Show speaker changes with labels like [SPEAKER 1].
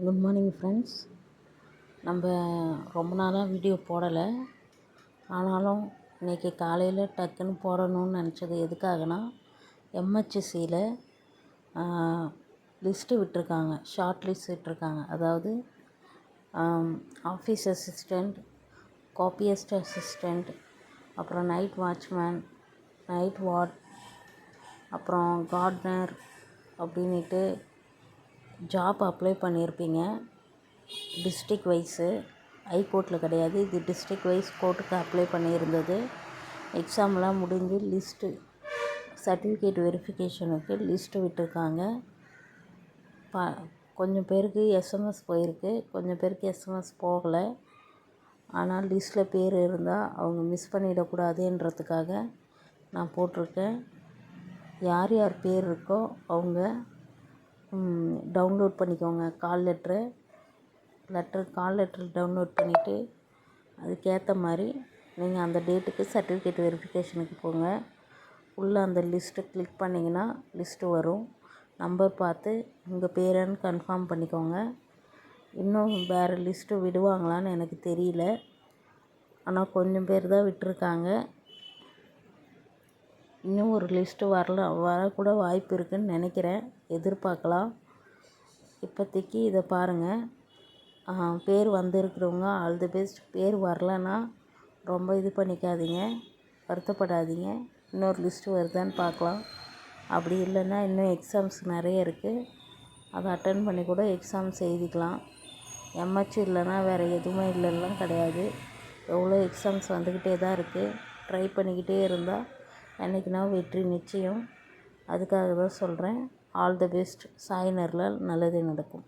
[SPEAKER 1] Good morning friends. நம்ம ரொம்ப நாளாக வீடியோ போடலை. ஆனாலும் இன்றைக்கி காலையில் டக்குன்னு போடணும்னு நினச்சது எதுக்காகனா, எம்ஹெச்சியில் லிஸ்ட்டு விட்டிருக்காங்க, ஷார்ட் லிஸ்ட் விட்டிருக்காங்க. அதாவது ஆஃபீஸ் அசிஸ்டண்ட், காப்பியஸ்ட் அசிஸ்டண்ட், அப்புறம் நைட் வாட்ச்மேன், நைட் வார்ட், அப்புறம் கார்ட்னர் அப்படின்ட்டு ஜாப் அப்ளை பண்ணியிருப்பீங்க. டிஸ்ட்ரிக் வைஸு, ஹைகோர்ட்டில் கிடையாது, இது டிஸ்ட்ரிக் வைஸ் கோர்ட்டுக்கு அப்ளை பண்ணியிருந்தது. எக்ஸாம்லாம் முடிஞ்சு லிஸ்ட்டு சர்டிஃபிகேட் வெரிஃபிகேஷனுக்கு லிஸ்ட்டு விட்டுருக்காங்க. கொஞ்சம் பேருக்கு எஸ்எம்எஸ் போயிருக்கு, கொஞ்சம் பேருக்கு எஸ்எம்எஸ் போகலை. ஆனால் லிஸ்ட்டில் பேர் இருந்தால் அவங்க மிஸ் பண்ணிடக்கூடாதுன்றதுக்காக நான் போட்டிருக்கேன். யார் யார் பேர் இருக்கோ அவங்க டவுன்லோட் பண்ணிக்கோங்க. கால் லெட்ரு டவுன்லோட் பண்ணிவிட்டு அதுக்கேற்ற மாதிரி நீங்கள் அந்த டேட்டுக்கு சர்டிஃபிகேட் வெரிஃபிகேஷனுக்கு போங்க. உள்ளே அந்த லிஸ்ட்டு கிளிக் பண்ணிங்கன்னா லிஸ்ட்டு வரும். நம்பர் பார்த்து உங்கள் பேருன்னு கன்ஃபார்ம் பண்ணிக்கோங்க. இன்னும் வேறு லிஸ்ட்டு விடுவாங்களான்னு எனக்கு தெரியல. ஆனால் கொஞ்சம் பேர் தான் விட்டுருக்காங்க. இன்னும் ஒரு லிஸ்ட்டு வரக்கூட வாய்ப்பு இருக்குதுன்னு நினைக்கிறேன், எதிர்பார்க்கலாம். இப்போதைக்கு இதை பாருங்கள். பேர் வந்திருக்கிறவங்க ஆல் தி பெஸ்ட். பேர் வரலன்னா ரொம்ப இது பண்ணிக்காதீங்க, வருத்தப்படாதீங்க. இன்னொரு லிஸ்ட்டு வருதான்னு பார்க்கலாம். அப்படி இல்லைன்னா இன்னும் எக்ஸாம்ஸ் நிறைய இருக்குது, அதை அட்டன் பண்ணி கூட எக்ஸாம்ஸ் எழுதிக்கலாம். எம்ஹெச் இல்லைன்னா வேறு எதுவுமே இல்லைலாம் கிடையாது. எவ்வளோ எக்ஸாம்ஸ் வந்துக்கிட்டே தான் இருக்குது. ட்ரை பண்ணிக்கிட்டே இருந்தால் என்றைக்குனா வெற்றி நிச்சயம். அதுக்காக தான் சொல்கிறேன். All the best. சாய் நல்லதே நடக்கும்.